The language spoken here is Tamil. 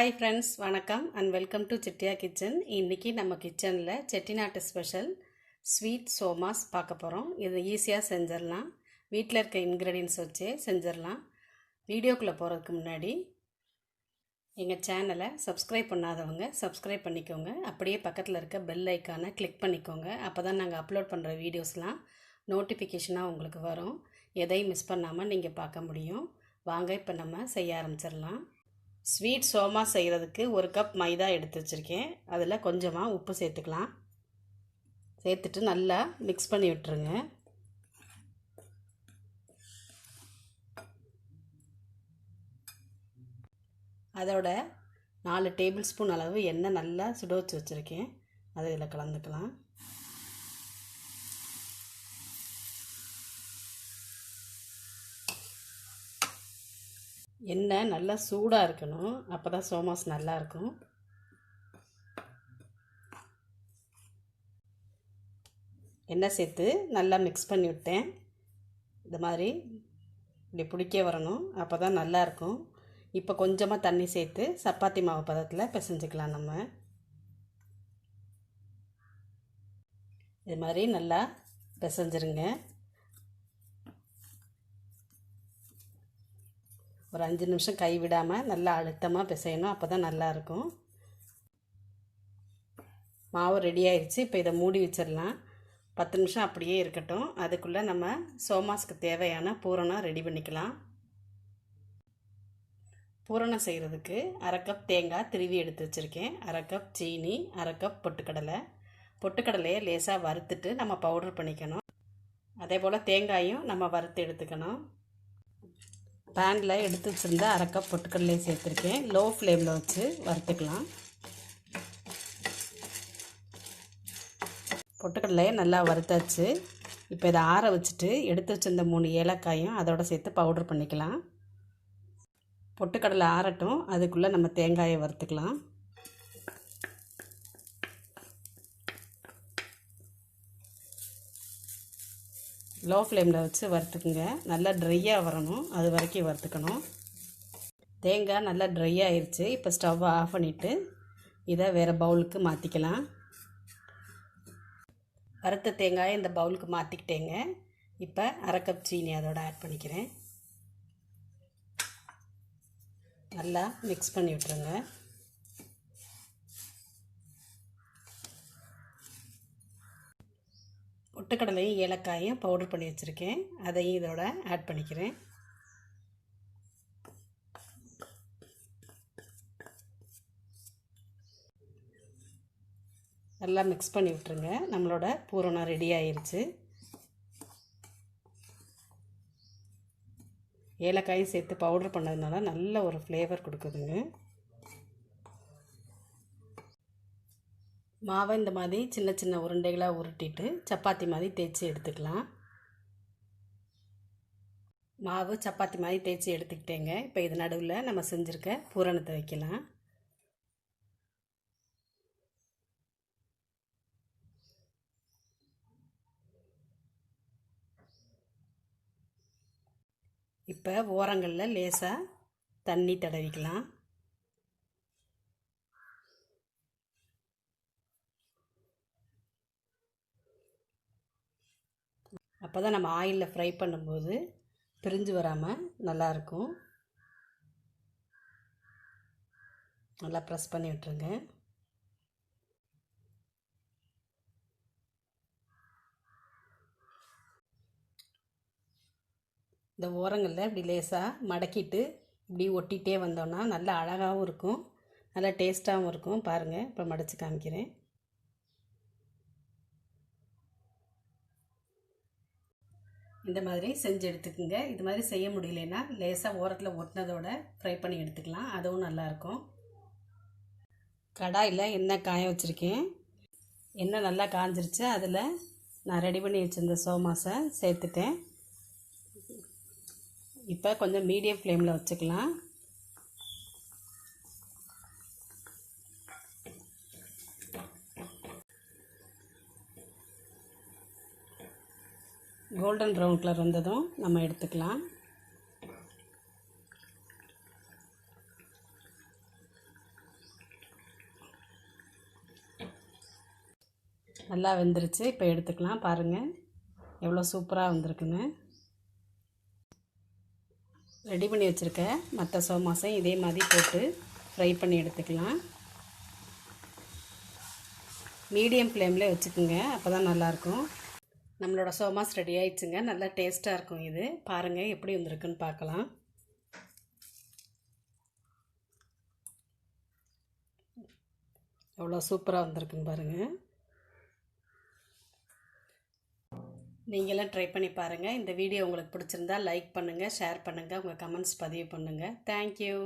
ஹாய் ஃப்ரெண்ட்ஸ், வணக்கம் அண்ட் வெல்கம் டு செட்டியா கிச்சன். இன்றைக்கி நம்ம கிச்சனில் செட்டிநாட்டு ஸ்பெஷல் ஸ்வீட் சோமாஸ் பார்க்க போகிறோம். இது ஈஸியாக செஞ்சிடலாம். வீட்டில் இருக்க இன்க்ரீடியன்ஸ் வச்சே செஞ்சிடலாம். வீடியோக்குள்ளே போகிறதுக்கு முன்னாடி எங்கள் சேனலை சப்ஸ்கிரைப் பண்ணாதவங்க சப்ஸ்கிரைப் பண்ணிக்கோங்க. அப்படியே பக்கத்தில் இருக்க பெல் ஐக்கானை கிளிக் பண்ணிக்கோங்க. அப்போ தான் நாங்கள் அப்லோட் பண்ணுற வீடியோஸ்லாம் நோட்டிஃபிகேஷனாக உங்களுக்கு வரும். எதையும் மிஸ் பண்ணாமல் நீங்கள் பார்க்க முடியும். வாங்க இப்போ நம்ம செய்ய ஆரம்பிச்சிடலாம். ஸ்வீட் சோமா செய்கிறதுக்கு 1 கப் மைதா எடுத்து வச்சுருக்கேன். அதில் கொஞ்சமாக உப்பு சேர்த்துக்கலாம். சேர்த்துட்டு நல்லா மிக்ஸ் பண்ணி விட்டுருங்க. அதோட 4 டேபிள் ஸ்பூன் அளவு எண்ணெய் நல்லா சுட வச்சு வச்சுருக்கேன். அதை இதில் கலந்துக்கலாம். எண்ணெய் நல்லா சூடாக இருக்கணும், அப்போ தான் சோமாஸ் நல்லாயிருக்கும். எண்ணெய் சேர்த்து நல்லா மிக்ஸ் பண்ணி விட்டேன். இந்த மாதிரி இப்படி பிடிக்க வரணும், அப்போ தான் நல்லாயிருக்கும். இப்போ கொஞ்சமாக தண்ணி சேர்த்து சப்பாத்தி மாவு பதத்தில் பிசைஞ்சிக்கலாம். நம்ம இது மாதிரி நல்லா பிசைஞ்சிருங்க. ஒரு 5 நிமிஷம் கை விடாமல் நல்லா அழுத்தமாக பிசையணும், அப்போ தான் நல்லாயிருக்கும். மாவு ரெடி ஆயிடுச்சு. இப்போ இதை மூடி வச்சிடலாம். 10 நிமிஷம் அப்படியே இருக்கட்டும். அதுக்குள்ளே நம்ம சோமாஸ்க்கு தேவையான பூரணம் ரெடி பண்ணிக்கலாம். பூரணம் செய்கிறதுக்கு 1/2 கப் தேங்காய் திருவி எடுத்து வச்சுருக்கேன். 1/2 கப் சீனி, 1/2 கப் பொட்டுக்கடலை. பொட்டுக்கடலையை லேசாக வறுத்துட்டு நம்ம பவுடர் பண்ணிக்கணும். அதே போல் தேங்காயும் நம்ம வறுத்து எடுத்துக்கணும். பேனில் எடுத்து வச்சுருந்த 1/2 கப் பொட்டுக்கடலையை சேர்த்துருக்கேன். லோ ஃப்ளேமில் வச்சு வறுத்துக்கலாம். பொட்டுக்கடலையை நல்லா வறுத்தாச்சு. இப்போ இதை ஆற வச்சுட்டு எடுத்து வச்சுருந்த 3 ஏலக்காயும் அதோட சேர்த்து பவுடர் பண்ணிக்கலாம். பொட்டுக்கடலை ஆறட்டும், அதுக்குள்ளே நம்ம தேங்காயை வறுத்துக்கலாம். லோ ஃப்ளேமில் வச்சு வறுத்துக்குங்க. நல்லா ட்ரையாக வரணும், அது வரைக்கும் வறுத்துக்கணும். தேங்காய் நல்லா ட்ரை ஆயிடுச்சு. இப்போ ஸ்டவ்வை ஆஃப் பண்ணிவிட்டு இதை வேறு பவுலுக்கு மாற்றிக்கலாம். வறுத்த தேங்காயை இந்த பவுலுக்கு மாற்றிக்கிட்டேங்க. இப்போ 1/2 கப் சீனி அதோட ஆட் பண்ணிக்கிறேன். நல்லா மிக்ஸ் பண்ணி விட்டுருங்க. பொட்டுக்கடலையும் ஏலக்காயும் பவுடர் பண்ணி வச்சுருக்கேன். அதையும் இதோட ஆட் பண்ணிக்கிறேன். நல்லா மிக்ஸ் பண்ணி விட்டுருங்க. நம்மளோட பூரணம் ரெடி ஆயிடுச்சு. ஏலக்காயும் சேர்த்து பவுடர் பண்ணதுனால நல்ல ஒரு ஃப்ளேவர் கொடுக்குதுங்க. மாவை இந்த மாதிரி சின்ன சின்ன உருண்டைகளாக உருட்டிட்டு சப்பாத்தி மாதிரி தேய்ச்சி எடுத்துக்கலாம். மாவு சப்பாத்தி மாதிரி தேய்ச்சி எடுத்துக்கிட்டேங்க. இப்போ இது நடுவில் நம்ம செஞ்சுருக்க பூரணத்தை வைக்கலாம். இப்போ ஓரங்களில் லேசாக தண்ணி தடவிக்கலாம். அப்போ தான் நம்ம ஆயிலில் ஃப்ரை பண்ணும்போது பிரிஞ்சு வராமல் நல்லாயிருக்கும். நல்லா ப்ரெஸ் பண்ணி விட்டுருங்க. இந்த ஓரங்களில் இப்படி லேசாக மடக்கிட்டு இப்படி ஒட்டிகிட்டே வந்தோன்னா நல்லா அழகாகவும் இருக்கும், நல்லா டேஸ்ட்டாகவும் இருக்கும். பாருங்கள், இப்போ மடித்து காமிக்கிறேன். இந்த மாதிரி செஞ்சு எடுத்துக்கோங்க. இது மாதிரி செய்ய முடியலன்னா லேசாக ஓரத்தில் ஒட்டினதோட ஃப்ரை பண்ணி எடுத்துக்கலாம், அதுவும் நல்லாயிருக்கும். கடாயில் எண்ணெய் காய வச்சுருக்கேன். எண்ணெய் நல்லா காஞ்சிருச்சு. அதில் நான் ரெடி பண்ணி வச்சுருந்த சோமாஸை சேர்த்துட்டேன். இப்போ கொஞ்சம் மீடியம் ஃப்ளேமில் வச்சுக்கலாம். கோல்டன் ப்ரௌன் கலர் வந்ததும் நம்ம எடுத்துக்கலாம். நல்லா வெந்துருச்சு. இப்போ எடுத்துக்கலாம். பாருங்கள் எவ்வளோ சூப்பராக வந்திருக்குன்னு. ரெடி பண்ணி வச்சுருக்க மற்ற சோமாஸையும் இதே மாதிரி போட்டு ஃப்ரை பண்ணி எடுத்துக்கலாம். மீடியம் ஃப்ளேமில் வச்சுக்கோங்க, அப்போ தான் நல்லாயிருக்கும். நம்மளோட சோமாஸ் ரெடி ஆயிடுச்சுங்க. நல்லா டேஸ்ட்டாக இருக்கும் இது. பாருங்கள் எப்படி வந்திருக்குன்னு பார்க்கலாம். எவ்வளோ சூப்பராக வந்திருக்குன்னு பாருங்கள். நீங்களும் ட்ரை பண்ணி பாருங்கள். இந்த வீடியோ உங்களுக்கு பிடிச்சிருந்தா லைக் பண்ணுங்கள், ஷேர் பண்ணுங்கள், உங்கள் கமெண்ட்ஸ் பதிவு பண்ணுங்கள். தேங்க்யூ.